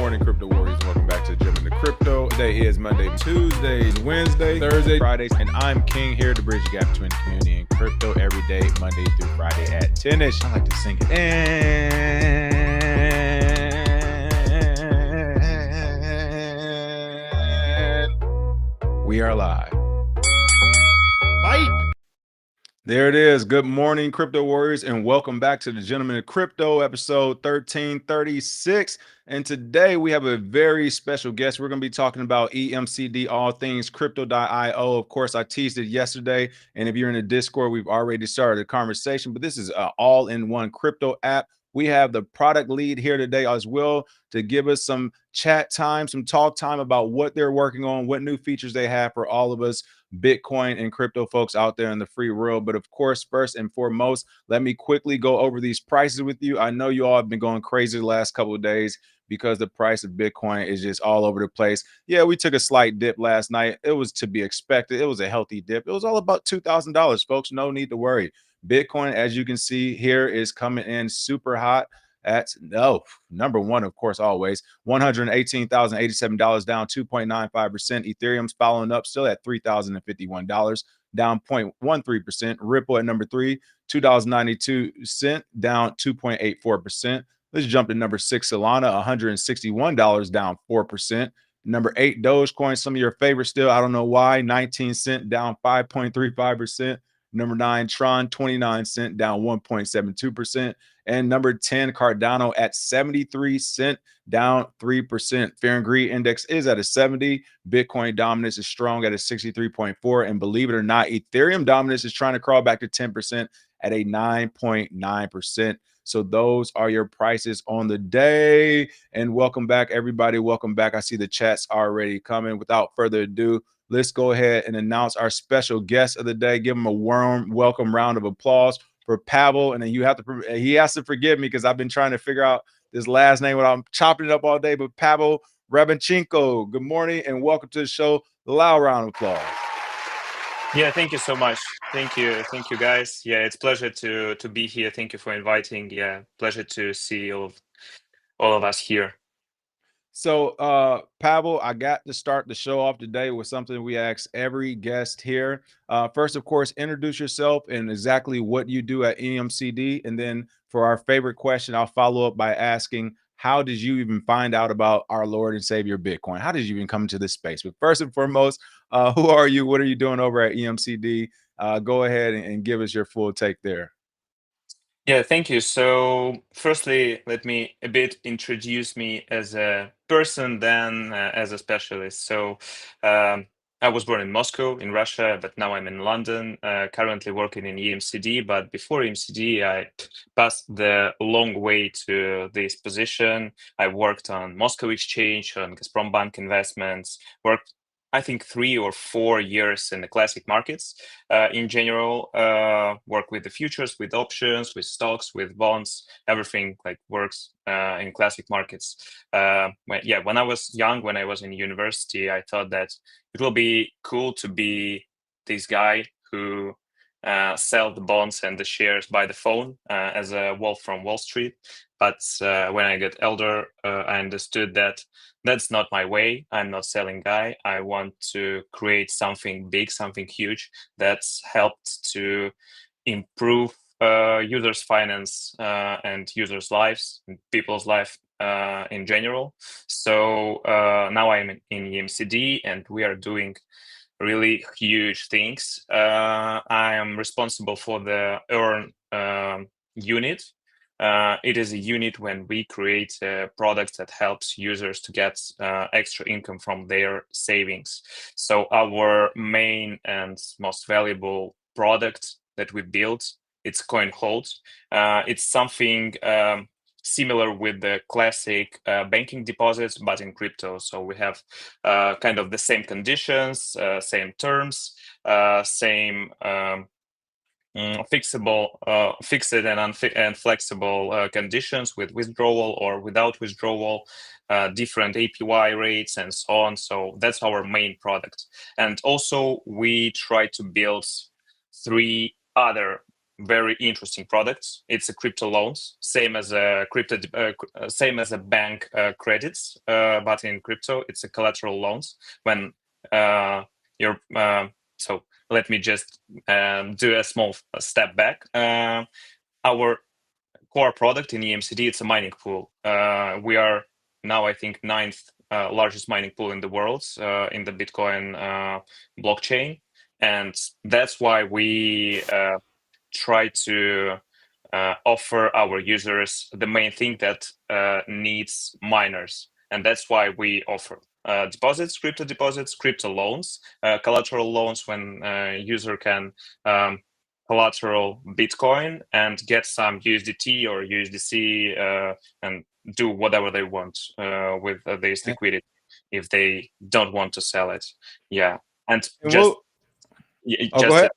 morning, Crypto Warriors. Welcome back to Gym into Crypto. Today is Monday, Tuesday, Wednesday, Thursday, Fridays, and I'm King here to bridge the gap between the community and crypto every day, Monday through Friday at 10-ish. I like to sink it in. We are live. There it is. Good morning, Crypto Warriors, and welcome back to the Gentleman of Crypto, episode 1336. And today we have a very special guest. We're going to be talking about EMCD, all things crypto.io. Of course, I teased it yesterday, and if you're in the Discord, we've already started a conversation, but this is an all-in-one crypto app. We have the product lead here today as well to give us some chat time, some talk time about what they're working on, what new features they have for all of us Bitcoin and crypto folks out there in the free world. But of course, first and foremost, let me quickly go over these prices with you. I know you all have been going crazy the last couple of days because the price of Bitcoin is just all over the place. Yeah, we took a slight dip last night. It was to be expected. It was a healthy dip. It was all about $2,000, folks. No need to worry. Bitcoin, as you can see here, is coming in super hot at number one, of course, always $118,087, down 2.95%. Ethereum's following up, still at $3,051, down 0.13%. Ripple at number three, $2.92, down 2.84%. Let's jump to number six, Solana, $161, down 4%. Number eight, Dogecoin, some of your favorites still. I don't know why, 19 cents, down 5.35%. Number nine, Tron, 29 cents, down 1.72%. And number 10, Cardano at 73 cents, down 3%. Fear and Greed Index is at a 70. Bitcoin dominance is strong at a 63.4. And believe it or not, Ethereum dominance is trying to crawl back to 10% at a 9.9%. So those are your prices on the day. And welcome back, everybody. Welcome back. I see the chats already coming. Without further ado, let's go ahead and announce our special guest of the day. Give him a warm welcome round of applause for Pavel. And then he has to forgive me because I've been trying to figure out this last name without chopping it up all day. But Pavel Rybalchenko, good morning and welcome to the show. Loud round of applause. Yeah, thank you so much. Thank you, guys. Yeah, it's a pleasure to be here. Thank you for inviting. Yeah, pleasure to see all of us here. So, Pavel, I got to start the show off today with something we ask every guest here. First, of course, introduce yourself and exactly what you do at EMCD. And then for our favorite question, I'll follow up by asking, how did you even find out about our Lord and Savior Bitcoin? How did you even come into this space? But first and foremost, who are you? What are you doing over at EMCD? Go ahead and give us your full take there. Yeah, thank you. So, firstly, let me a bit introduce me as a person, then as a specialist. So, I was born in Moscow, in Russia, but now I'm in London, currently working in EMCD. But before EMCD, I passed the long way to this position. I worked on Moscow Exchange, on Gazprom Bank Investments, worked I think 3 or 4 years in the classic markets. In general, work with the futures, with options, with stocks, with bonds. Everything like works in classic markets. When I was young, when I was in university, I thought that it will be cool to be this guy who sell the bonds and the shares by the phone as a wolf from Wall Street. But when I got older, I understood that that's not my way. I'm not selling guy. I want to create something big, something huge that's helped to improve users' finance and users' lives, and people's life in general. So now I'm in EMCD and we are doing really huge things. I am responsible for the Earn unit. It is a unit when we create products that helps users to get extra income from their savings. So our main and most valuable product that we built, it's Coinhold. It's something similar with the classic banking deposits, but in crypto. So we have kind of the same conditions, same terms, same fixed and flexible conditions with withdrawal or without withdrawal, different APY rates and so on. So that's our main product. And also we try to build 3 other very interesting products. It's a crypto loans, same as a same as a bank credits, but in crypto, it's a collateral loans. When you're so let me just do a small step back. Our core product in EMCD, it's a mining pool. We are now, I think, ninth largest mining pool in the world in the Bitcoin blockchain, and that's why we try to offer our users the main thing that needs miners, and that's why we offer deposits, crypto loans, collateral loans when user can collateral Bitcoin and get some USDT or USDC and do whatever they want with this And, liquidity if they don't want to sell it. Yeah, and and just we'll oh, go just ahead.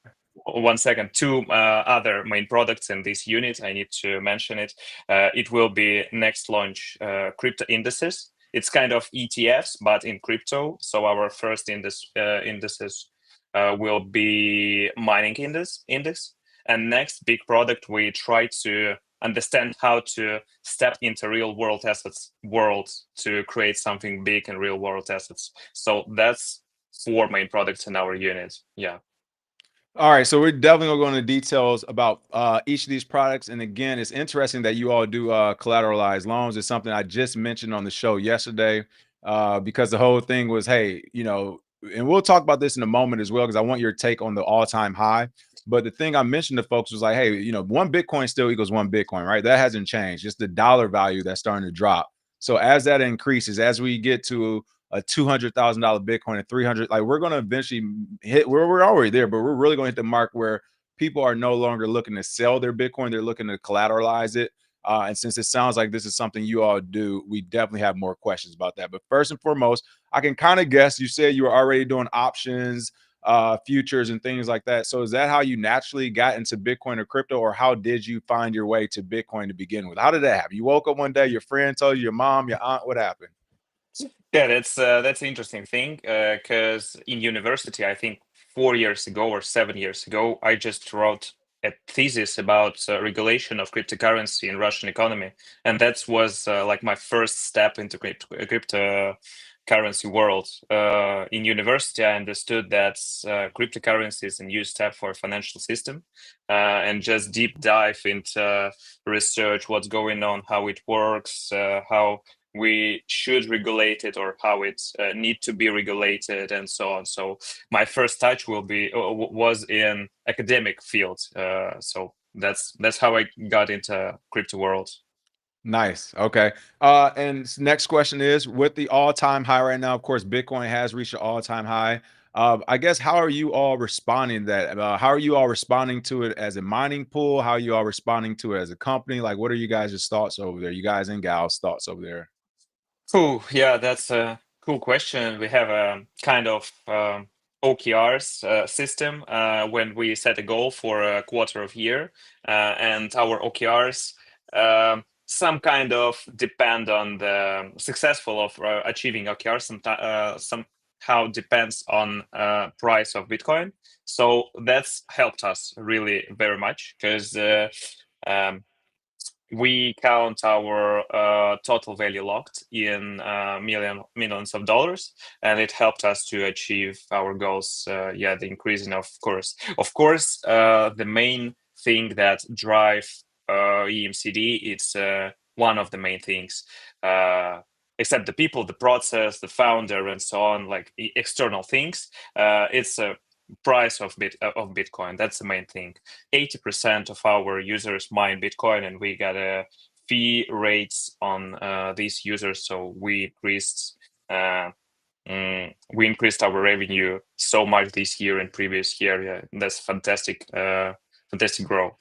1 second. Two other main products in this unit. I need to mention it. It will be next launch crypto indices. It's kind of ETFs, but in crypto. So our first indices will be mining index. And next big product, we try to understand how to step into real world assets world to create something big in real world assets. So that's four main products in our unit. Yeah. All right, so we're definitely gonna go into details about each of these products. And again, it's interesting that you all do collateralized loans. It's something I just mentioned on the show yesterday because the whole thing was, hey, and we'll talk about this in a moment as well because I want your take on the all-time high. But the thing I mentioned to folks was like, hey, one Bitcoin still equals one Bitcoin, right? That hasn't changed. Just the dollar value that's starting to drop. So as that increases, as we get to a $200,000 Bitcoin at 300, like we're going to eventually hit where we're already there, but we're really going to hit the mark where people are no longer looking to sell their Bitcoin. They're looking to collateralize it. And since it sounds like this is something you all do, we definitely have more questions about that. But first and foremost, I can kind of guess you said you were already doing options, futures, and things like that. So is that how you naturally got into Bitcoin or crypto, or how did you find your way to Bitcoin to begin with? How did that happen? You woke up one day, your friend told you, your mom, your aunt, what happened? Yeah, that's an interesting thing because in university, I think 4 years ago or 7 years ago, I just wrote a thesis about regulation of cryptocurrency in Russian economy, and that was like my first step into cryptocurrency world. In university, I understood that cryptocurrency is a new step for financial system, and just deep dive into research, what's going on, how it works, how we should regulate it or how it need to be regulated and so on. So my first touch was in academic field. So that's how I got into crypto world. Nice. Okay. And next question is with the all-time high right now, of course, Bitcoin has reached an all-time high. I guess how are you all responding to that? How are you all responding to it as a mining pool? How are you all responding to it as a company? Like, what are you guys' thoughts over there? You guys and gals' thoughts over there? Cool. Yeah, that's a cool question. We have a kind of OKRs system when we set a goal for a quarter of year, and our OKRs some kind of depend on the successful of achieving OKRs. Somehow depends on price of Bitcoin. So that's helped us really very much because. Um, we count our total value locked in millions of dollars, and it helped us to achieve our goals. Yeah, the increasing, of course, the main thing that drive EMCD, it's one of the main things. Except the people, the process, the founder, and so on, like external things. It's a price of Bitcoin. That's the main thing. 80% of our users mine Bitcoin, and we got a fee rates on these users. So we increased our revenue so much this year and previous year. Yeah, that's fantastic, fantastic growth.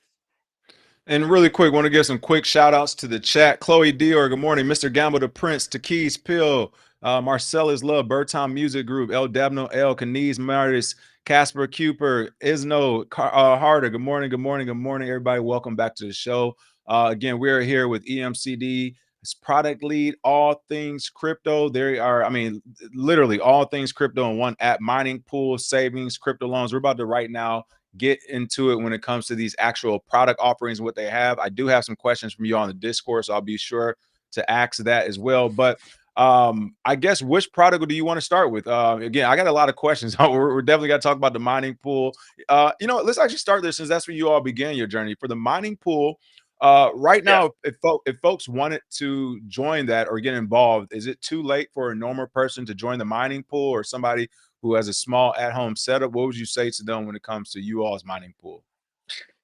And really quick, want to give some quick shout outs to the chat. Chloe Dior, good morning. Mr. Gamble the Prince, Takees Pill, Marcellus Love, Burton Music Group, El Dabno, El Kaniz Maris, Casper Cooper, Isno, Harder. Good morning, good morning, good morning, everybody. Welcome back to the show. Again, we're here with EMCD. It's product lead, all things crypto. There are, I mean, literally all things crypto in one app, mining pool, savings, crypto loans. We're about to right now get into it when it comes to these actual product offerings, what they have. I do have some questions from you on the Discord, so I'll be sure to ask that as well. But I guess which product do you want to start with? Again, I got a lot of questions. We're definitely got to talk about the mining pool. Let's actually start there since that's where you all began your journey for the mining pool. Right Yeah. now, if folks wanted to join that or get involved, is it too late for a normal person to join the mining pool, or somebody who has a small at-home setup? What would you say to them when it comes to you all's mining pool?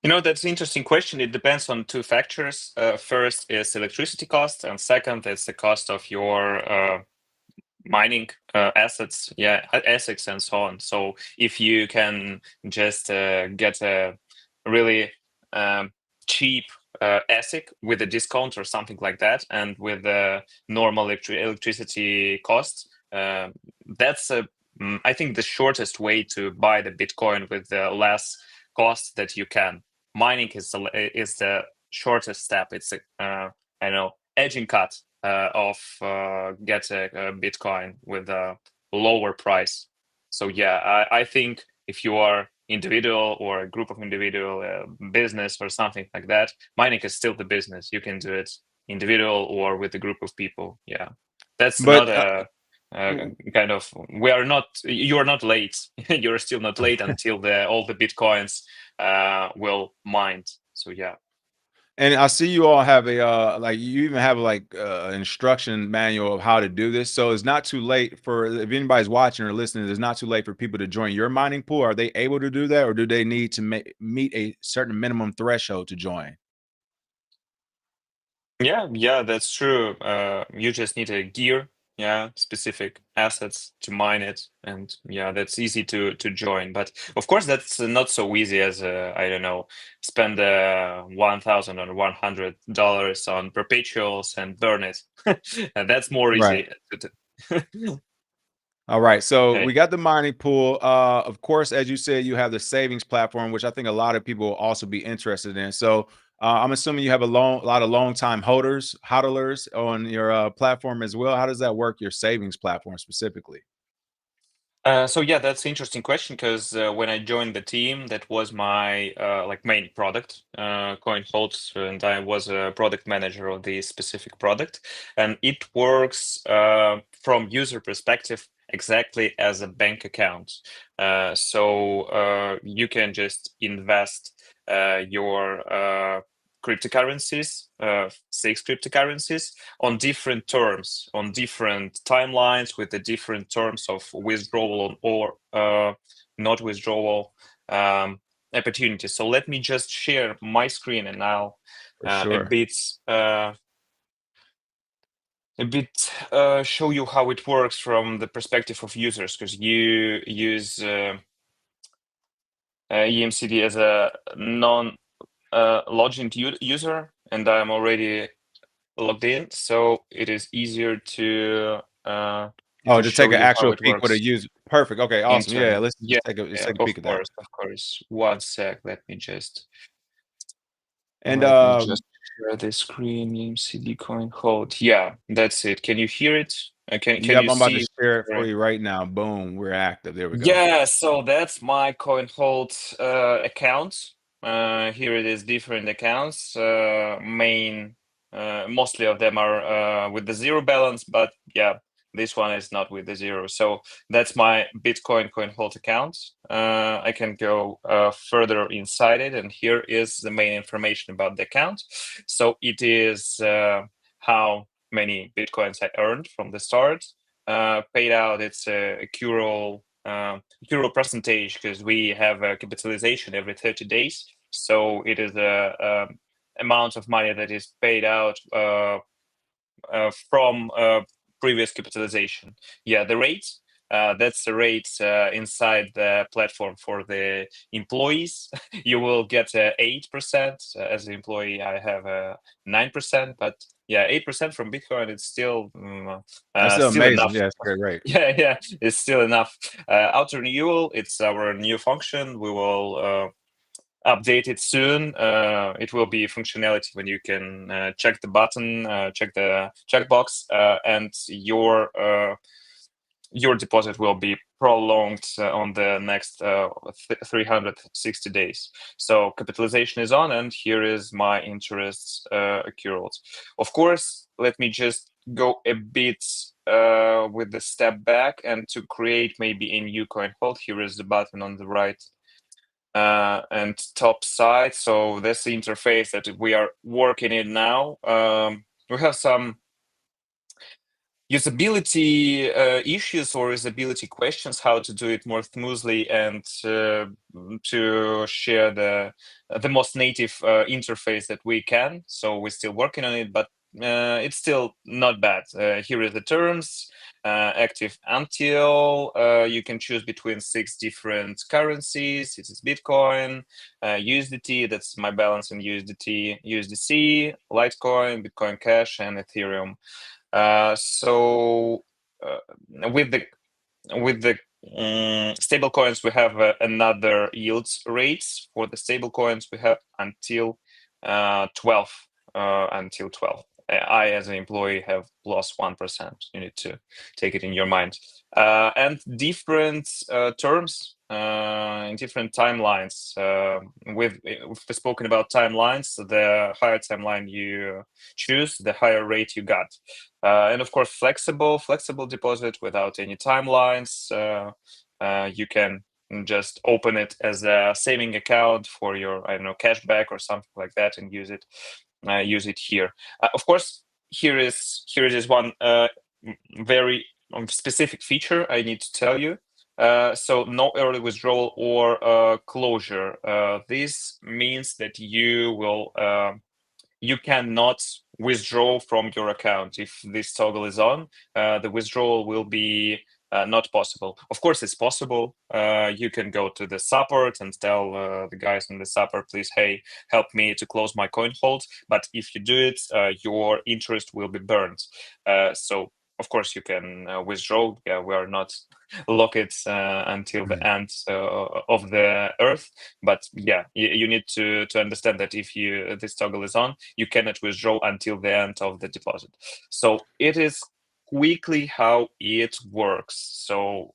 That's an interesting question. It depends on two factors. First is electricity cost, and second is the cost of your mining assets, ASICs and so on. So if you can just get a really cheap ASIC with a discount or something like that, and with normal electricity costs, that's I think the shortest way to buy the Bitcoin with the less cost that you can. Mining is the shortest step. It's edging cut of get a Bitcoin with a lower price. So yeah, I think if you are individual or a group of individual business or something like that, mining is still the business. You can do it individual or with a group of people. Yeah, that's But not a kind of you are not late. You're still not late until all the Bitcoins will mined. So yeah. And I see you all have a like you even have like instruction manual of how to do this. So it's not too late for if anybody's watching or listening, it's not too late for people to join your mining pool. Are they able to do that, or do they need to meet a certain minimum threshold to join? Yeah, that's true. You just need a gear, specific assets to mine it, and yeah, that's easy to join. But of course, that's not so easy as I don't know, spend $1,000 or $100 on perpetuals and burn it. And that's more Right. easy. All right. So we Hey. got the mining pool. Of course, as you said, you have the savings platform, which I think a lot of people will also be interested in. So I'm assuming you have a lot of long time hodlers on your platform as well. How does that work? Your savings platform specifically? So yeah, that's an interesting question because when I joined the team, that was my main product, Coinhold, and I was a product manager of the specific product, and it works from user perspective exactly as a bank account. So you can just invest your cryptocurrencies, 6 cryptocurrencies on different terms, on different timelines, with the different terms of withdrawal or not withdrawal opportunities. So let me just share my screen, and I'll For a sure. bit show you how it works from the perspective of users, because you use EMCD as a non logged in user, and I'm already logged in, so it is easier Oh, to to take show an you how actual it peek with a works user. Perfect. Okay, awesome. Yeah, internally. let's Yeah, let's yeah, take a of peek at that. course, of course. One sec, let me just And share the screen. EMCD coin hold. Yeah, that's it. Can you hear it? Can yep, you I'm about to see? share it for Right. you right now. Boom, we're active. There we go. Yeah, so that's my Coinhold account. Here it is, different accounts. Mostly of them are with the zero balance, but yeah, this one is not with the zero. So that's my Bitcoin Coinhold account. I can go further inside it, and here is the main information about the account. So it is how many Bitcoins I earned from the start. Paid out, it's a accrual percentage, because we have a capitalization every 30 days. So it is a amount of money that is paid out from previous capitalization. Yeah, the rate. That's the rate inside the platform for the employees. You will get 8% as an employee. I have 9%, but yeah, 8% from Bitcoin. It's still That's still still amazing. enough. Yeah, it's a great rate. Yeah, it's still enough. Auto renewal. It's our new function. We will update it soon. It will be functionality when you can check the button, check the checkbox, and your deposit will be prolonged on the next 360 days. So capitalization is on, and here is my interests accrued. Of course, let me just go a bit with the step back, and to create maybe a new Coinhold, here is the button on the right and top side. So that's the interface that we are working in now. We have some usability issues or usability questions, how to do it more smoothly and to share the most native interface that we can. So we're still working on it, but it's still not bad. Here are the terms. Active until you can choose between 6 different currencies. It is Bitcoin, USDT, that's my balance in USDT, USDC, Litecoin, Bitcoin Cash, and Ethereum. So with the stable coins, we have another yields rates. For the stable coins, we have until 12 until 12. I, as an employee, have plus 1%. You need to take it in your mind. And different terms in different timelines. We've spoken about timelines. The higher timeline you choose, the higher rate you got. And of course, flexible deposit without any timelines. You can just open it as a saving account for your, I don't know, cashback or something like that, and use it here. Of course, here is one very specific feature I need to tell you. So no early withdrawal or closure. This means that you cannot withdraw from your account if this toggle is on. The withdrawal will be not possible. Of course, it's possible. You can go to the support and tell the guys in the support, please, hey, help me to close my coin hold. But if you do it, your interest will be burned. So, of course, you can withdraw. Yeah, we are not locked until the end of the earth. But yeah, you need to understand that if this toggle is on, you cannot withdraw until the end of the deposit. So it is quickly how it works. So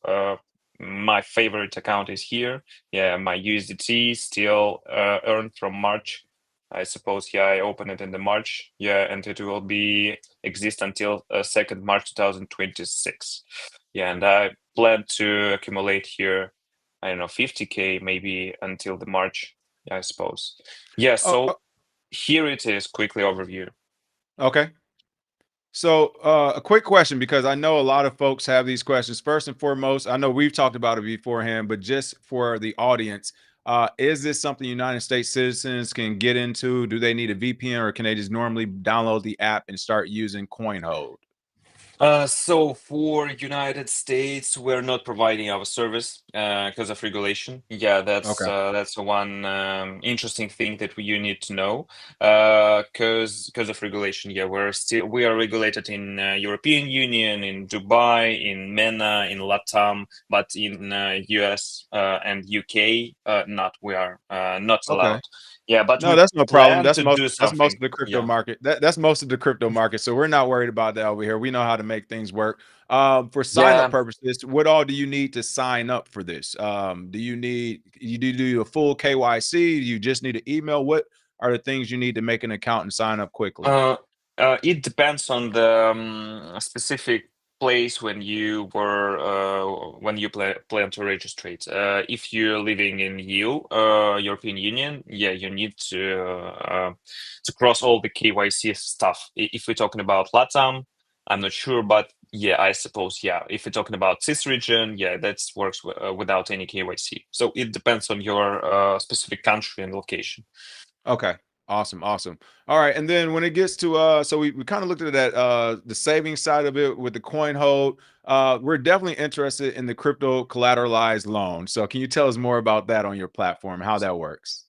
my favorite account is here. Yeah, my USDT still earned from March. I suppose, yeah, I open it in the March. Yeah, and it will be exist until 2nd March 2026. Yeah, and I plan to accumulate here, I don't know, 50K maybe until the March, I suppose. Yeah, so here it is, quickly overview. Okay. So, a quick question, because I know a lot of folks have these questions. First and foremost, I know we've talked about it beforehand, but just for the audience, is this something United States citizens can get into? Do they need a VPN, or can they just normally download the app and start using Coinhold? So for United States, we're not providing our service because of regulation. Yeah, Okay. that's one interesting thing that you need to know. Because of regulation. Yeah, we are regulated in European Union, in Dubai, in MENA, in LATAM, but in US and UK, not. We are not Okay. allowed. Yeah, but No, we that's no problem. plan That's to most do that's most something. of the crypto Yeah. market. That's most of the crypto market. So we're not worried about that over here. We know how to make things work. For sign up Yeah. purposes, what all do you need to sign up for this? Do you need do a full KYC? Do you just need an email? What are the things you need to make an account and sign up quickly? Uh, it depends on the specific place when you plan to register it. If you're living in EU, European Union, yeah, you need to cross all the KYC stuff. If we're talking about LATAM, I'm not sure, but yeah, I suppose, yeah. If we're talking about CIS region, yeah, that works without any KYC. So it depends on your specific country and location. Okay. Awesome. Awesome. All right. And then when it gets to so we kind of looked at that the savings side of it with the coin hold. We're definitely interested in the crypto collateralized loan. So can you tell us more about that on your platform, how that works?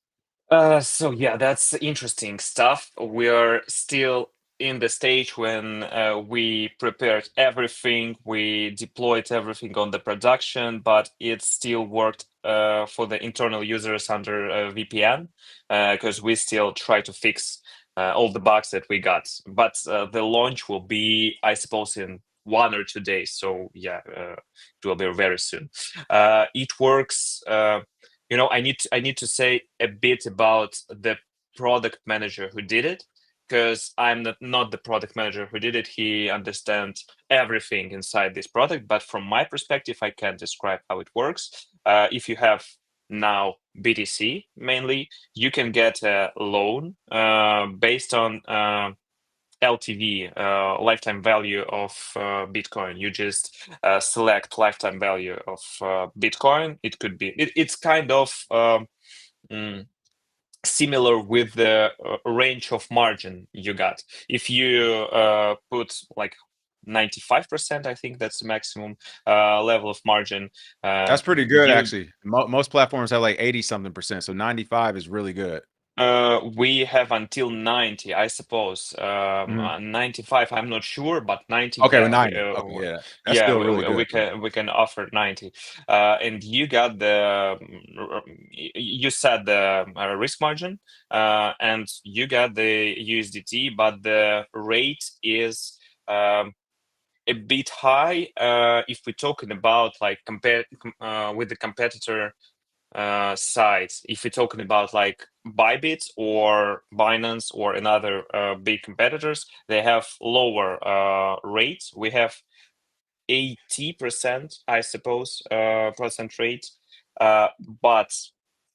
So yeah, that's interesting stuff. We are still in the stage when we prepared everything, we deployed everything on the production, but it still worked for the internal users under VPN because we still try to fix all the bugs that we got. But the launch will be, I suppose, in 1 or 2 days. So yeah, it will be very soon. It works. I need to say a bit about the product manager who did it, because I'm not the product manager who did it. He understands everything inside this product, but from my perspective, I can describe how it works. If you have now BTC mainly, you can get a loan based on LTV, lifetime value of Bitcoin. You just select lifetime value of Bitcoin. It could be, it's kind of mm, similar with the range of margin you got. If you put like 95%, I think that's the maximum level of margin. That's pretty good, You actually. Most platforms have like 80 something percent, so 95 is really good. We have until 90, I suppose. Mhm. 95, I'm not sure, but 90, Okay, well, yeah, 90. Okay, yeah, that's yeah, still really we good though. can offer 90. And you got the you said the risk margin, and you got the USDT, but the rate is a bit high if we're talking about like compare with the competitor sites. If you're talking about like Bybit or Binance or another big competitors, they have lower rates. We have 80%, I suppose, percent rate. But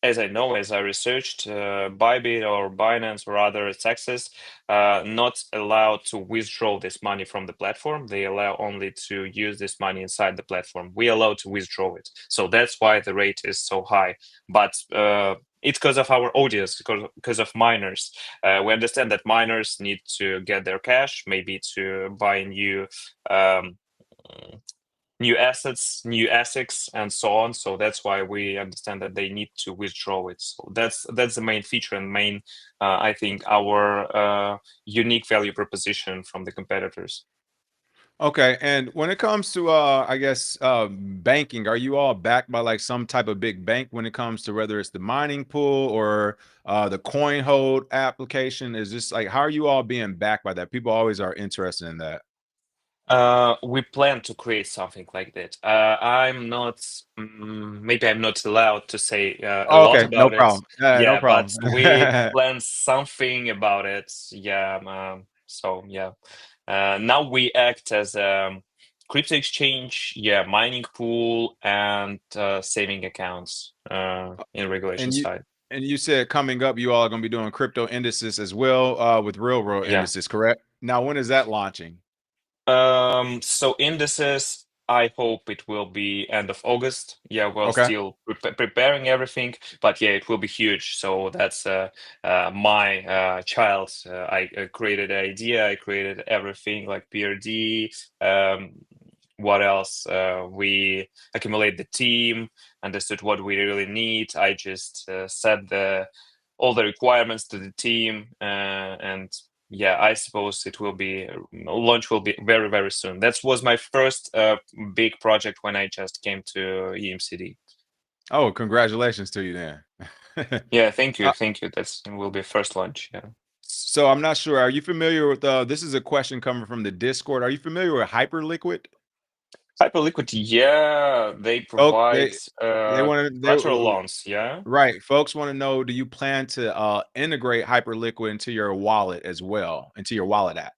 as I know, as I researched, Bybit or Binance or other taxes not allowed to withdraw this money from the platform. They allow only to use this money inside the platform. We allow to withdraw it. So that's why the rate is so high. But it's because of our audience, because of miners. We understand that miners need to get their cash, maybe to buy um, new assets, new ASICs, and so on. So that's why we understand that they need to withdraw it. So that's the main feature and main, I think, our unique value proposition from the competitors. Okay, and when it comes to I guess banking, are you all backed by like some type of big bank when it comes to whether it's the mining pool or the Coinhold application? Is this like how are you all being backed by that? People always are interested in that. We plan to create something like that. I'm not, maybe I'm not allowed to say a Oh, lot okay, no about it. problem. No Yeah, but problem. we plan something about it. Yeah. So yeah, now we act as a crypto exchange, yeah, mining pool, and saving accounts in regulation and you side. and you said coming up, you all are going to be doing crypto indices as well with real world Yeah. indices, correct? Now, when is that launching? So indices, I hope it will be end of August. Yeah, we're Okay. still preparing everything, but yeah, it will be huge. So that's my child. I created the idea, I created everything like PRD. What else? We accumulate the team, understood what we really need. I just set the all the requirements to the team, and yeah, I suppose it will be launch will be very, very soon. That was my first big project when I just came to EMCD. Oh, congratulations to you then. Yeah, thank you, uh, thank you. That's will be first launch. Yeah, so I'm not sure. Are you familiar with this is a question coming from the Discord. Are you familiar with Hyperliquid? Hyperliquid. Yeah, they Oh, provide they want to collateral loans. Yeah. right. Folks want to know, do you plan to integrate Hyperliquid into your wallet as well, into your wallet app?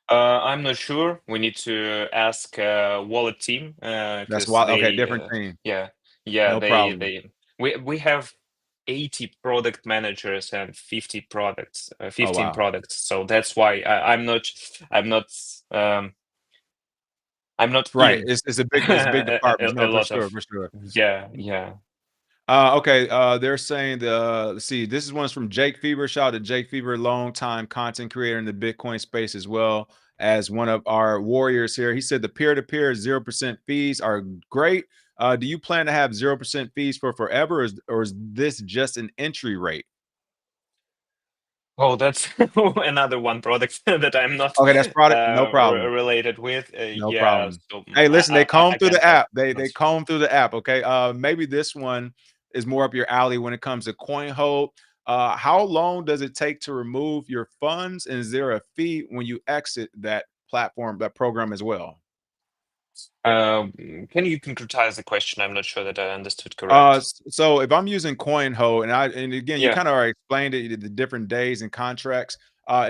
I'm not sure. We need to ask wallet team That's because why okay, they, different thing. yeah, yeah, No problem. we have 80 product managers and 50 products, Oh 15 wow. products. So that's why I'm not, um, I'm not Right. in It's a big department. a No, for lot sure, of, for sure. yeah, yeah. Okay. They're saying let's see, this is one's from Jake Fever. Shout out to Jake Fever, long time content creator in the Bitcoin space as well as one of our warriors here. He said the peer-to-peer 0% fees are great. Do you plan to have 0% fees for forever, or is this just an entry rate? Oh, that's another one product that I'm not Okay, that's product. No problem. related with. No Yeah, problem. so Hey, listen, they comb I through can't the help. app. They comb through the app. Okay. Maybe this one is more up your alley when it comes to Coinhold. How long does it take to remove your funds? And is there a fee when you exit that platform, that program as well? Can you concretize the question? I'm not sure that I understood correct. So if I'm using Coinhold, and again, you Yeah. kind of already explained it, the different days and contracts.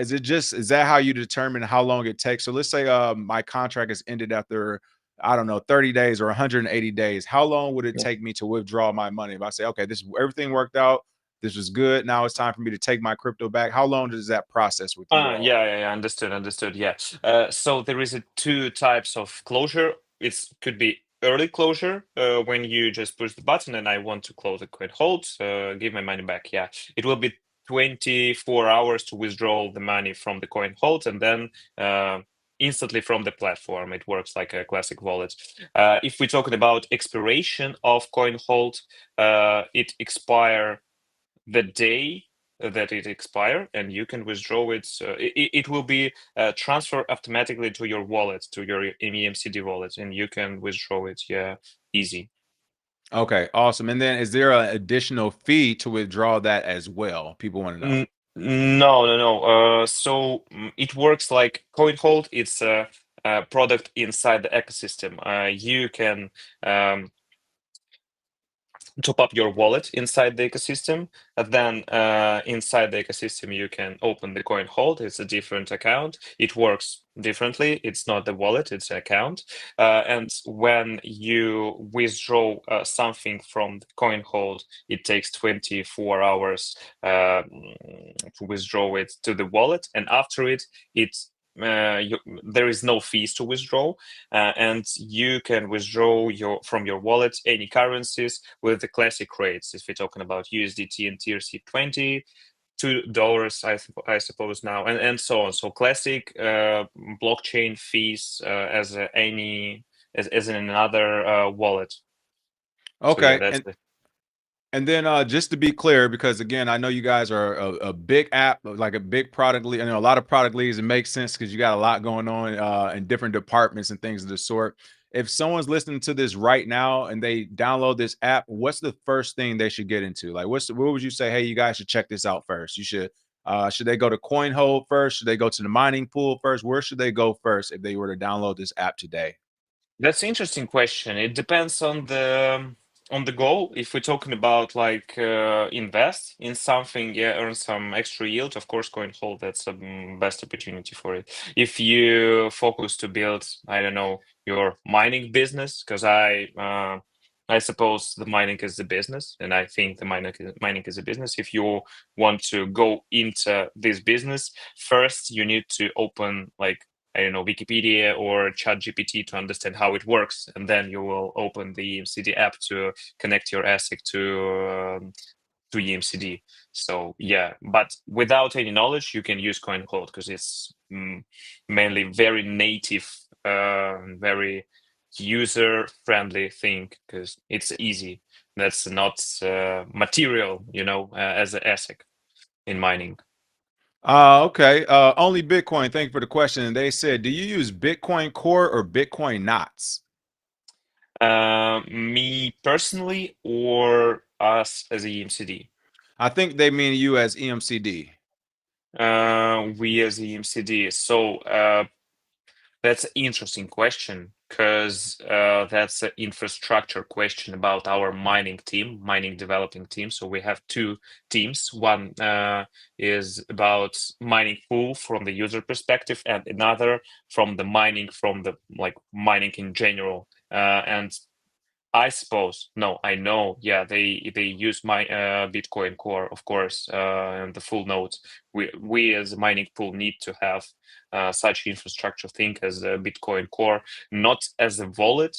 Is that how you determine how long it takes? So let's say my contract is ended after, I don't know, 30 days or 180 days. How long would it Yeah. take me to withdraw my money? If I say, okay, this everything worked out, this was good. Now it's time for me to take my crypto back. How long does that process with you all? Yeah. Understood. Yeah. So there is two types of closure. It's could be early closure, when you just push the button and I want to close the coin hold, give my money back. Yeah, it will be 24 hours to withdraw the money from the coin hold, and then instantly from the platform. It works like a classic wallet. If we're talking about expiration of coin hold, it expire the day that it expire, and you can withdraw it. It will be transferred automatically to your wallet, to your EMCD wallet, and you can withdraw it. Yeah, easy. Okay, awesome. And then is there an additional fee to withdraw that as well? People want to know. No. It works like Coinhold. It's a product inside the ecosystem. You can top up your wallet inside the ecosystem. And then inside the ecosystem, you can open the coin hold. It's a different account. It works differently. It's not the wallet, it's an account. And when you withdraw something from the coin hold, it takes 24 hours to withdraw it to the wallet. And after it, there is no fees to withdraw, and you can withdraw from your wallet any currencies with the classic rates. If we're talking about USDT and TRC20, $2, I suppose now, and so on. So classic blockchain fees as in another wallet. So yeah, Okay. that's the. And then just to be clear, because again, I know you guys are a big app, like a big product lead. I know a lot of product leads. It makes sense because you got a lot going on in different departments and things of the sort. If someone's listening to this right now and they download this app, what's the first thing they should get into? Like, what would you say? Hey, you guys should check this out first. You should they go to Coinhold first? Should they go to the mining pool first? Where should they go first if they were to download this app today? That's an interesting question. It depends on the goal. If we're talking about like invest in something, yeah, earn some extra yield, of course, coin hold, that's the best opportunity for it. If you focus to build, I don't know, your mining business, because I suppose the mining is the business, and I think the mining is a business. If you want to go into this business, first you need to open like, I don't know, Wikipedia or ChatGPT to understand how it works, and then you will open the EMCD app to connect your ASIC to EMCD. So yeah, but without any knowledge, you can use Coinhold because it's mainly very native, very user-friendly thing because it's easy. That's not material, as an ASIC in mining. Okay. Only Bitcoin. Thank you for the question. And they said, do you use Bitcoin Core or Bitcoin Knots? Me personally or us as a EMCD? I think they mean you as EMCD. We as EMCD. So that's an interesting question because that's an infrastructure question about our mining developing team. So we have two teams. One is about mining pool from the user perspective, and another from the mining in general. And I suppose, no, I know. Yeah, they use my Bitcoin Core, of course, and the full node. We as a mining pool need to have such infrastructure thing as a Bitcoin Core, not as a wallet,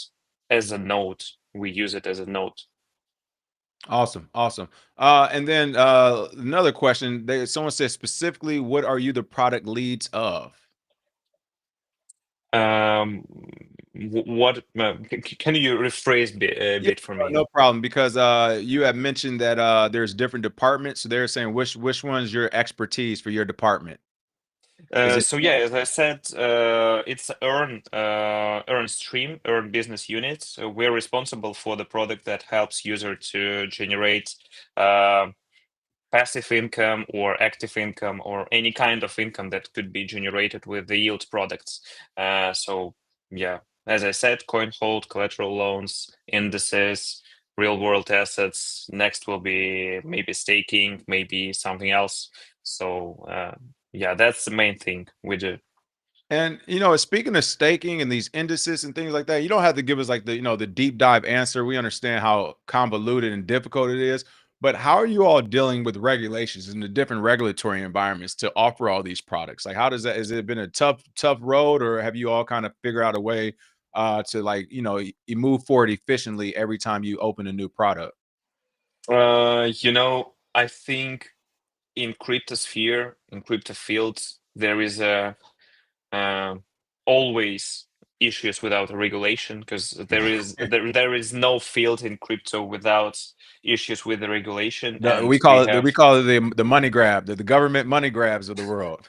as a node. We use it as a node. Awesome. Awesome. And then another question. Someone says specifically, what are you the product leads of? Um, what can you rephrase a Yeah, bit for me? no problem. Because you have mentioned that there's different departments. So they're saying which one's your expertise for your department? Is it So yeah, as I said, it's earn stream, earn business unit. So we're responsible for the product that helps user to generate uh, passive income or active income or any kind of income that could be generated with the yield products. So yeah, as I said, Coinhold, collateral loans, indices, real world assets. Next will be maybe staking, maybe something else. So yeah, that's the main thing we do. And speaking of staking and these indices and things like that, you don't have to give us like the deep dive answer. We understand how convoluted and difficult it is, but how are you all dealing with regulations in the different regulatory environments to offer all these products? Like, how does that? Has it been a tough road, or have you all kind of figured out a way to like you move forward efficiently every time you open a new product? I think in cryptosphere, in crypto fields, there is a um, always issues without a regulation, because there is no field in crypto without issues with the regulation, and We we call it have. the money grab, the government money grabs of the world.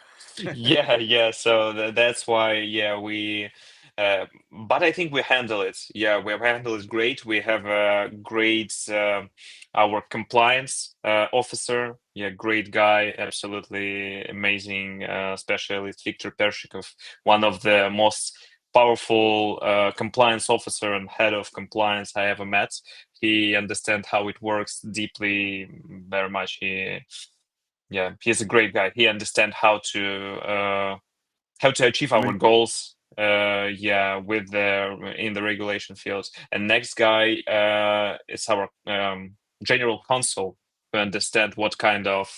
Yeah. So that's why, yeah, we. But I think we handle it. Yeah, we have handled it great. We have a great our compliance officer. Yeah, great guy, absolutely amazing specialist, Victor Pershikov, one of the most powerful compliance officer and head of compliance I ever met. He understands how it works deeply, very much. Yeah, he's a great guy. He understands how to achieve I our mean, goals. Yeah, with the in the regulation fields. And next guy is our general counsel, to understand what kind of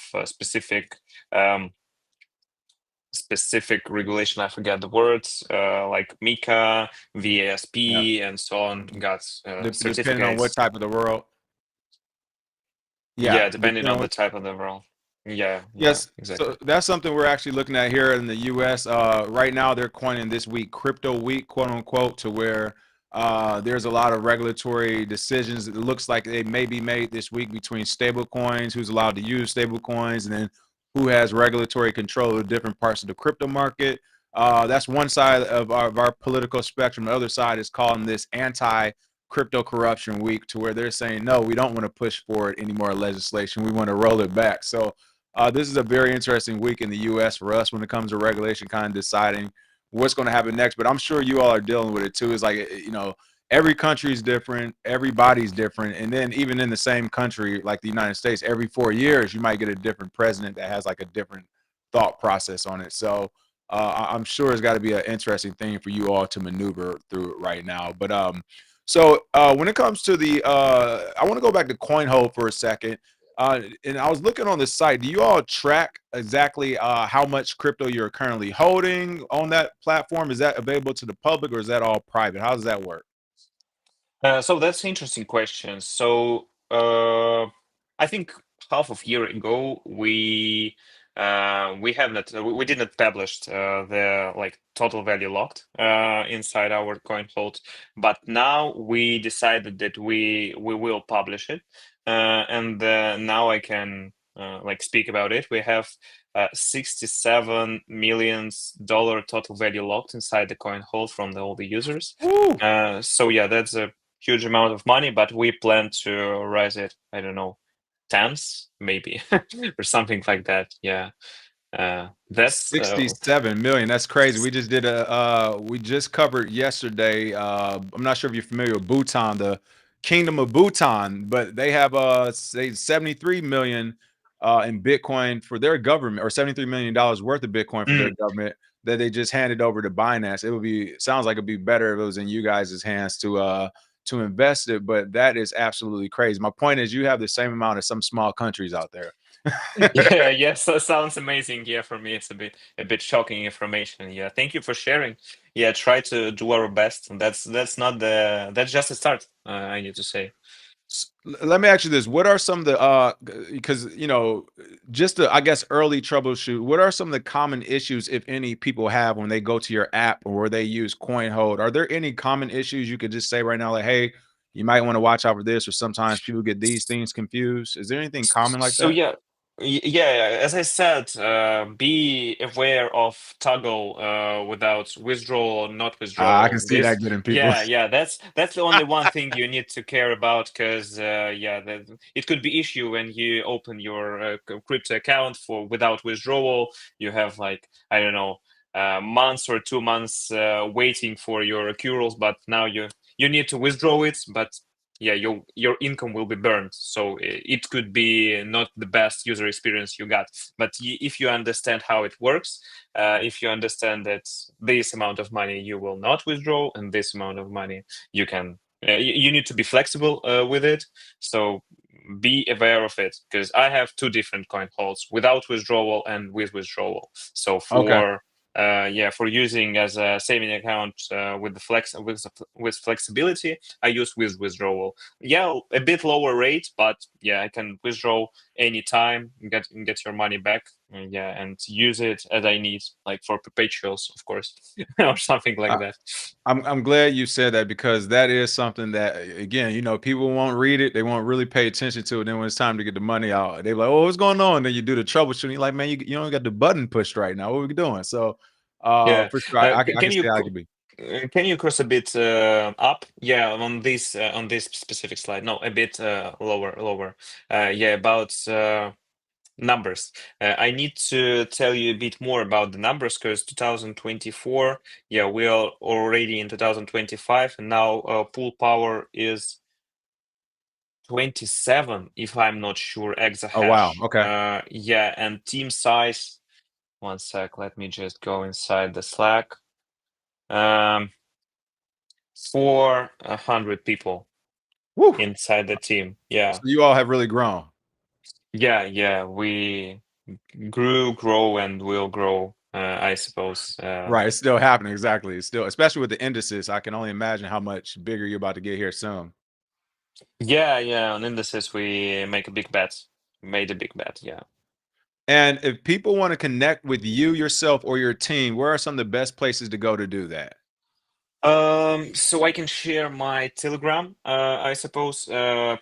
um, specific regulation. I forget the words, like Mika, yeah. VASP, and so on. Got Depending on what certificates. type of the world. Yeah, Yeah, depending depending on on the what. type of the role. Yeah, Yes, exactly. so that's something we're actually looking at here in the U.S. Right now, they're coining this week "Crypto Week," quote unquote, to where there's a lot of regulatory decisions. It looks like they may be made this week between stable coins, who's allowed to use stable coins, and then who has regulatory control of different parts of the crypto market. That's one side of our political spectrum. The other side is calling this anti-crypto corruption week, to where they're saying, no, we don't want to push forward any more legislation. We want to roll it back. So this is a very interesting week in the U.S. for us when it comes to regulation, kind of deciding what's going to happen next. But I'm sure you all are dealing with it too. It's like, every country is different, everybody's different. And then even in the same country, like the United States, every 4 years, you might get a different president that has like a different thought process on it. So I'm sure it's got to be an interesting thing for you all to maneuver through right now. But when it comes to I want to go back to Coinhold for a second. And I was looking on the site. Do you all track exactly how much crypto you're currently holding on that platform? Is that available to the public, or is that all private? How does that work? So that's an interesting question. So I think half of year ago we have not we did not published the like total value locked inside our coin hold, but now we decided that we will publish it, and now I can like speak about it. We have $67 million total value locked inside the coin hold from all the users. Woo! So yeah, that's a huge amount of money, but we plan to raise it, I don't know, tens maybe or something like that. Yeah. That's 67 million. That's crazy. We just covered yesterday. I'm not sure if you're familiar with Bhutan, the Kingdom of Bhutan, but they have say 73 million in Bitcoin for their government, or $73 million worth of Bitcoin for their mm, government, that they just handed over to Binance. Sounds like it'd be better if it was in you guys' hands to invest it, but that is absolutely crazy. My point is, you have the same amount as some small countries out there. yeah, yes, that sounds amazing. Yeah, for me it's a bit shocking information. Yeah, thank you for sharing. Yeah, try to do our best. And that's not the that's just a start, I need to say. Let me ask you this: what are some of the because just to, I guess, early troubleshoot, what are some of the common issues, if any, people have when they go to your app or they use Coinhold? Are there any common issues you could just say right now, like, hey, you might want to watch out for this, or sometimes people get these things confused? Is there anything common like So that? yeah, yeah. As I said, be aware of toggle without withdrawal or not I can withdrawal. see that getting people. Yeah. That's the only one thing you need to care about, because yeah, it could be issue when you open your crypto account for without withdrawal. You have like, I don't know. months or 2 months waiting for your accruals, but now you need to withdraw it, but yeah, your income will be burned. So it could be not the best user experience you got. But if you understand how it works, if you understand that this amount of money you will not withdraw and this amount of money you can, you need to be flexible with it. So be aware of it, because I have two different coin holds, without withdrawal and with withdrawal. So Okay. for using as a saving account with the with flexibility, I use with withdrawal. Yeah, a bit lower rate, but yeah, I can withdraw anytime, get your money back. Yeah, and use it as I need, like for perpetuals, of course, or something like I, that. I'm glad you said that because that is something that again, people won't read it, they won't really pay attention to it. Then when it's time to get the money out, they're like, "Oh, what's going on?" Then you do the troubleshooting. You're like, "Man, you only got the button pushed right now. What are we doing?" So, Yeah, for sure, I can see how it could be. can you cross a bit up? Yeah, on this specific slide. No, a bit lower. Yeah, about numbers. I need to tell you a bit more about the numbers, because 2024, yeah, we are already in 2025, and now pool power is 27, if I'm not sure, Oh wow. exahash. Okay. Yeah, and team size. One sec, let me just go inside the Slack. Um, 400 people Woo. inside the team. So Yeah, you all have really grown. yeah. We grow, and will grow. I suppose. Right. It's still happening. Exactly. It's still, especially with the indices. I can only imagine how much bigger you're about to get here soon. Yeah. On indices, we make a big bet. Made a big bet. Yeah. And if people want to connect with you yourself or your team, where are some of the best places to go to do that? So I can share my Telegram, I suppose,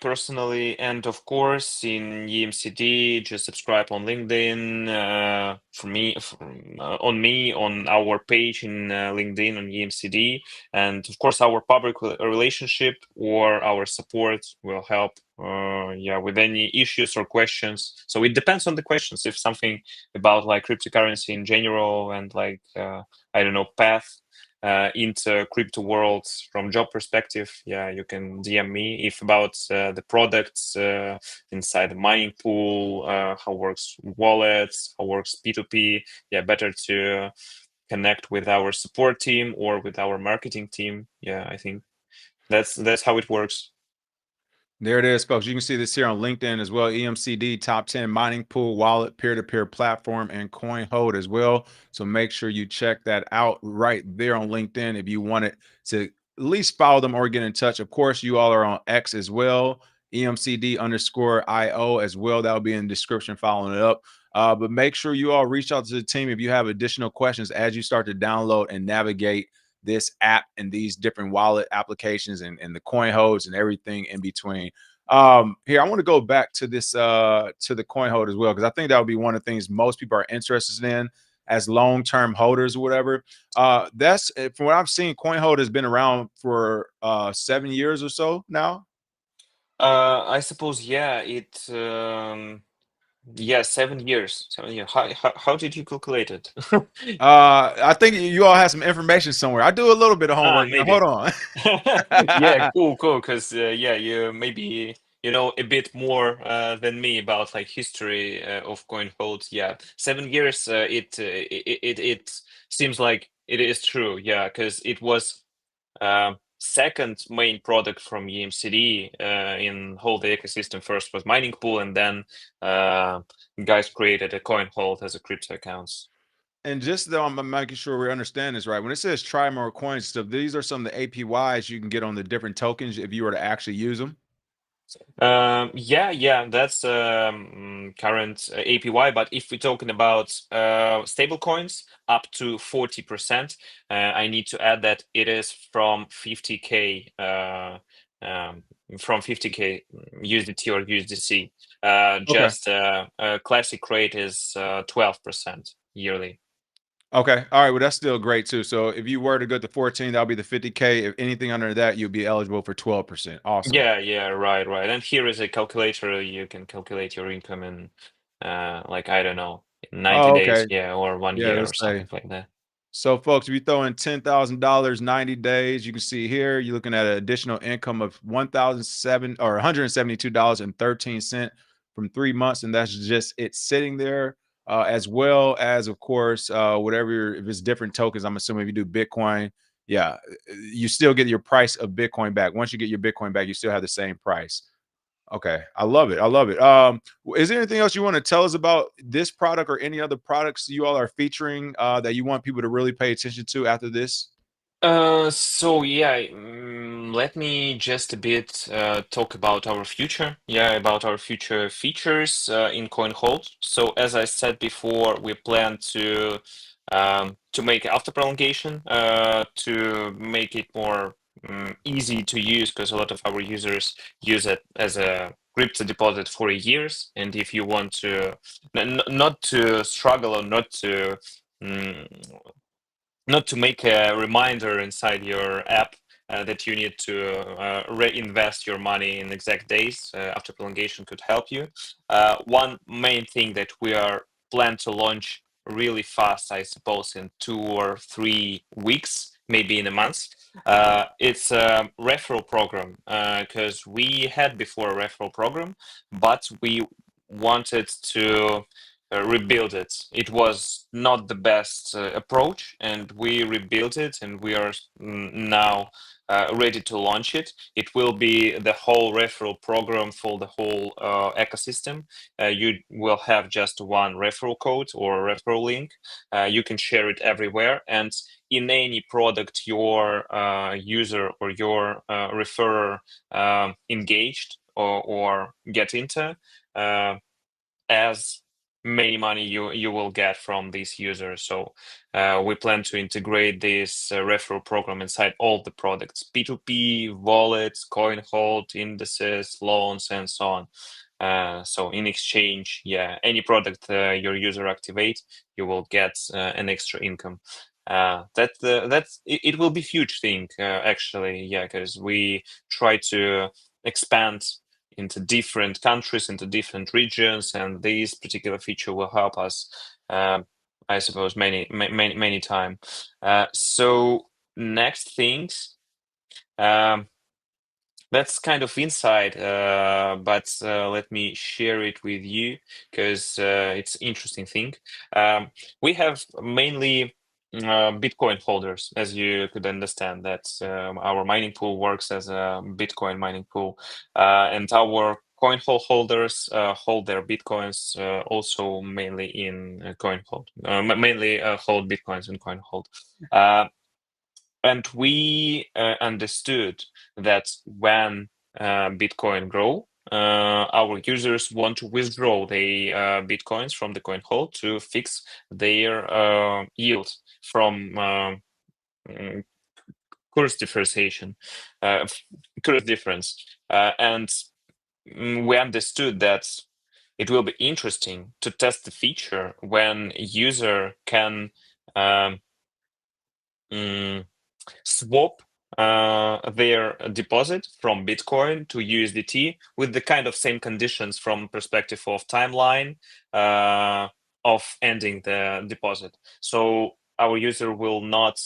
personally, and of course in EMCD, just subscribe on LinkedIn, for me, on our page in LinkedIn on EMCD, and of course our public relationship or our support will help, yeah, with any issues or questions. So it depends on the questions. If something about like cryptocurrency in general and like I don't know, path into crypto worlds from job perspective, yeah, you can DM me. If about the products inside the mining pool, how works wallets, how works P2P, yeah, better to connect with our support team or with our marketing team. Yeah, I think that's how it works. There it is, folks. You can see this here on LinkedIn as well. EMCD top 10 mining pool wallet, peer-to-peer platform, and Coinhold as well. So make sure you check that out right there on LinkedIn if you wanted to at least follow them or get in touch. Of course, you all are on X as well, EMCD_IO as well. That'll be in the description following it up. But make sure you all reach out to the team if you have additional questions as you start to download and navigate this app and these different wallet applications and the coin holds and everything in between. Here I want to go back to this to the coin hold as well, because I think that would be one of the things most people are interested in as long-term holders or whatever. That's from what I've seen, Coinhold has been around for 7 years or so now. I suppose, yeah, yeah, 7 years. 7 years. How did you calculate it? I think you all have some information somewhere. I do a little bit of Ah, homework now. maybe. Hold on. Yeah, cool. Because yeah, you maybe you know a bit more than me about like history of Coinhold. Yeah, 7 years. It seems like it is true. Yeah, because it was second main product from EMCD in whole the ecosystem. First was mining pool, and then uh, guys created a Coinhold as a crypto accounts. And just though I'm making sure we understand this right, when it says try more coins stuff, these are some of the APYs you can get on the different tokens if you were to actually use them. Yeah, that's current APY. But if we're talking about stable coins, up to 40%, I need to add that it is from 50K, from 50K USDT or USDC. Okay. Just classic rate is 12% yearly. Okay. All right. Well, that's still great too. So if you were to go to 14, that'll be the 50K. If anything under that, you'll be eligible for 12%. Awesome. Yeah, right. And here is a calculator. You can calculate your income in, like, I don't know, 90 Oh, days, okay. yeah, or one Yeah, year let's or say something like that. So, folks, if you throw in $10,000 90 days, you can see here you're looking at an additional income of 1,007 or $172.13 from 3 months, and that's just it sitting there. As well as, of course, whatever if it's different tokens. I'm assuming if you do Bitcoin, yeah, you still get your price of Bitcoin back. Once you get your Bitcoin back, you still have the same price. Okay, I love it. I love it. Is there anything else you want to tell us about this product or any other products you all are featuring that you want people to really pay attention to after this? So yeah, let me just a bit talk about our future. Yeah, about our future features in Coinhold. So as I said before, we plan to make after prolongation to make it more easy to use because a lot of our users use it as a crypto deposit for years. And if you want to not to struggle or mm, not to make a reminder inside your app that you need to reinvest your money in exact days after prolongation could help you. One main thing that we are planned to launch really fast, I suppose, in 2 or 3 weeks, maybe in a month. It's a referral program because we had before a referral program, but we wanted to rebuild it. It was not the best approach, and we rebuilt it, and we are now ready to launch it. It will be the whole referral program for the whole ecosystem. You will have just one referral code or referral link. You can share it everywhere, and in any product your user or your referrer engaged or get into. As many money you will get from these users. So we plan to integrate this referral program inside all the products: P2P, wallets, Coinhold, indices, loans, and so on. So in exchange, yeah, any product your user activate, you will get an extra income. It will be huge thing actually, yeah, because we try to expand into different countries, into different regions, and this particular feature will help us, I suppose, many time. So next things, um, that's kind of inside, but let me share it with you because it's interesting thing. Um, we have mainly Bitcoin holders, as you could understand. That our mining pool works as a Bitcoin mining pool, and our Coinhold holders hold their Bitcoins also mainly in Coinhold. Mainly hold Bitcoins in Coinhold. And we understood that when Bitcoin grow, our users want to withdraw the Bitcoins from the coin hold to fix their yield from mm, course differentiation, course difference. And we understood that it will be interesting to test the feature when user can um, mm, swap their deposit from Bitcoin to USDT with the kind of same conditions from perspective of timeline of ending the deposit. So our user will not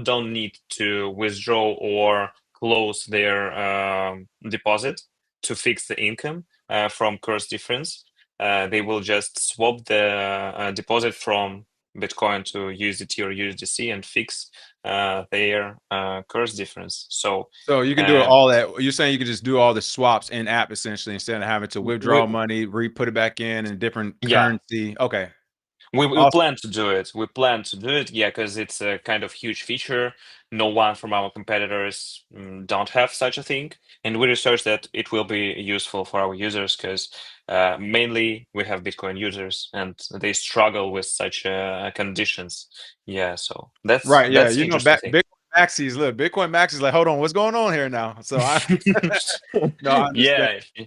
don't need to withdraw or close their deposit to fix the income from course difference. They will just swap the deposit from Bitcoin to USDT or USDC and fix their course difference. So So you can do um, all that. You're saying you can just do all the swaps in app essentially instead of having to we withdraw money, re-put it back in different yeah, currency. Okay, we awesome. plan to do it. We plan to do it, yeah, because it's a kind of huge feature. No one from our competitors don't have such a thing, and we researched that it will be useful for our users because mainly we have Bitcoin users and they struggle with such conditions. Yeah, so Right. Yeah. that's You know, interesting back thing. Bitcoin Maxis. Look, Bitcoin Maxis like, hold on, what's going on here now? So I no, I understand. Yeah,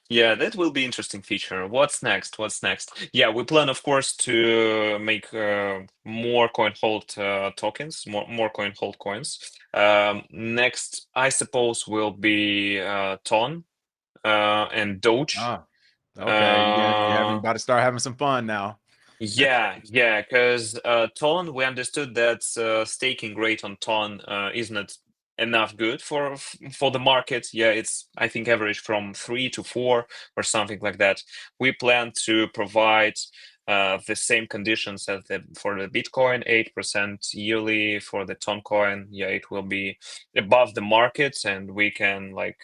yeah, that will be interesting feature. What's next? What's next? Yeah, we plan, of course, to make more coin hold tokens, more coin hold coins. Next, I suppose, will be Ton and Doge. Ah, okay. You Uh, about to start having some fun now. Yeah, because Ton, we understood that staking rate on Ton is not enough good for the market. Yeah, it's I think average from 3 to 4 or something like that. We plan to provide the same conditions as for the Bitcoin, 8% yearly for the Ton coin. Yeah, it will be above the market, and we can like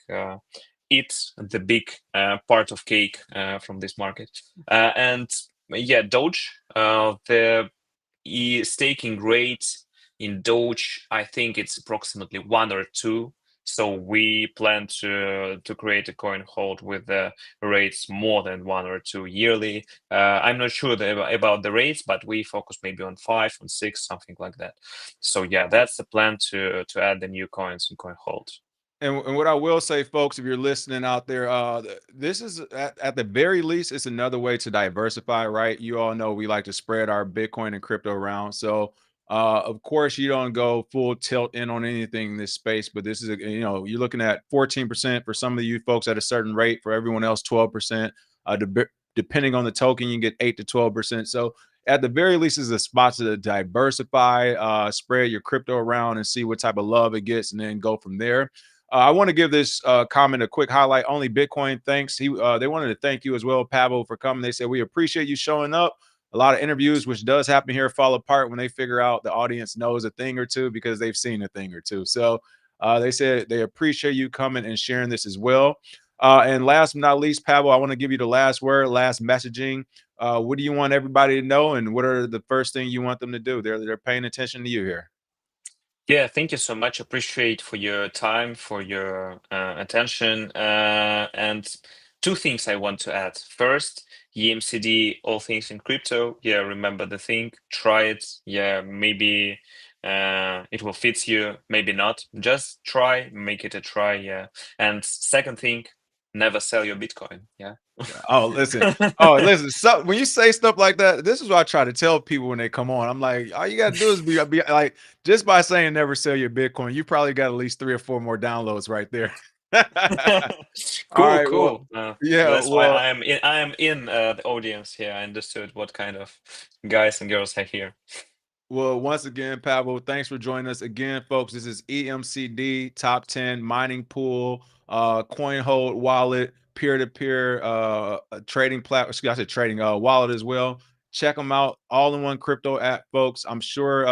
eat the big part of cake from this market. And yeah, Doge, the staking rate in Doge, I think it's approximately 1 or 2. So we plan to create a coin hold with the rates more than 1 or 2 yearly. I'm not sure about the rates, but we focus maybe on 5, on 6, something like that. So yeah, that's the plan to add the new coins in coin hold. And what I will say, folks, if you're listening out there, this is at the very least, it's another way to diversify, right? You all know we like to spread our Bitcoin and crypto around. So, of course, you don't go full tilt in on anything in this space, but this is, you're looking at 14% for some of you folks at a certain rate, for everyone else, 12%. Depending on the token, you get 8 to 12%. So, at the very least, is a spot to diversify, spread your crypto around and see what type of love it gets, and then go from there. I want to give this comment a quick highlight. Only Bitcoin thanks. They wanted to thank you as well, Pavel, for coming. They said we appreciate you showing up. A lot of interviews, which does happen here, fall apart when they figure out the audience knows a thing or two because they've seen a thing or two. So they said they appreciate you coming and sharing this as well. And last but not least, Pavel, I want to give you the last word, last messaging. What do you want everybody to know, and what are the first thing you want them to do? They're paying attention to you here. Yeah, thank you so much. Appreciate for your time, for your attention. And two things I want to add. First, EMCD, all things in crypto. Yeah, remember the thing, try it. Yeah, maybe it will fit you, maybe not. Just try, make it a try. Yeah. And second thing, never sell your Bitcoin. Yeah. Oh, listen. Oh, listen. So when you say stuff like that, this is what I try to tell people when they come on. I'm like, all you gotta do is be like, just by saying never sell your Bitcoin, you probably got at least 3 or 4 more downloads right there. All Cool, right. Well, cool. yeah. That's why Well, I am in the audience here. I understood what kind of guys and girls are here. once again, Pavel, thanks for joining us again, folks. This is EMCD Top 10 Mining Pool, Coinhold Wallet, peer-to-peer trading platform. I said trading wallet as well. Check them out, all-in-one crypto app, folks. I'm sure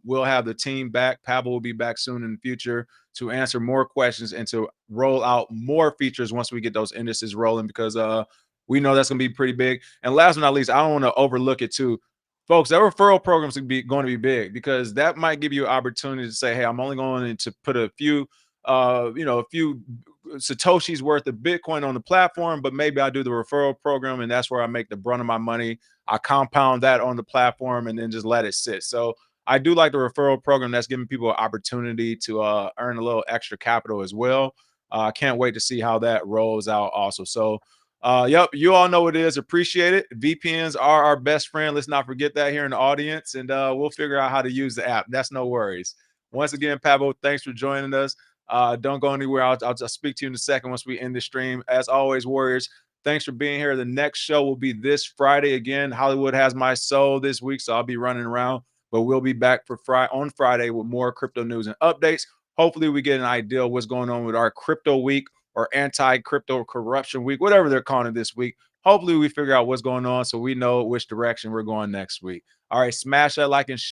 we'll have the team back. Pavel will be back soon in the future to answer more questions and to roll out more features once we get those indices rolling, because we know that's going to be pretty big. And last but not least, I don't want to overlook it too, folks. That referral program is going to be big, because that might give you an opportunity to say, hey, I'm only going to put a few a few satoshis worth of Bitcoin on the platform, but maybe I do the referral program, and that's where I make the brunt of my money. I compound that on the platform and then just let it sit. So I do like the referral program. That's giving people an opportunity to earn a little extra capital as well. I can't wait to see how that rolls out also. So yep, you all know what it is. Appreciate it. VPNs are our best friend. Let's not forget that here in the audience, and we'll figure out how to use the app. That's no worries. Once again, Pavel, thanks for joining us. Don't go anywhere. I'll just speak to you in a second once we end the stream. As always, Warriors, thanks for being here. The next show will be this Friday again. Hollywood has my soul this week, so I'll be running around, but we'll be back for on Friday with more crypto news and updates. Hopefully, we get an idea of what's going on with our crypto week or anti-crypto corruption week, whatever they're calling it this week. Hopefully, we figure out what's going on so we know which direction we're going next week. All right, smash that like and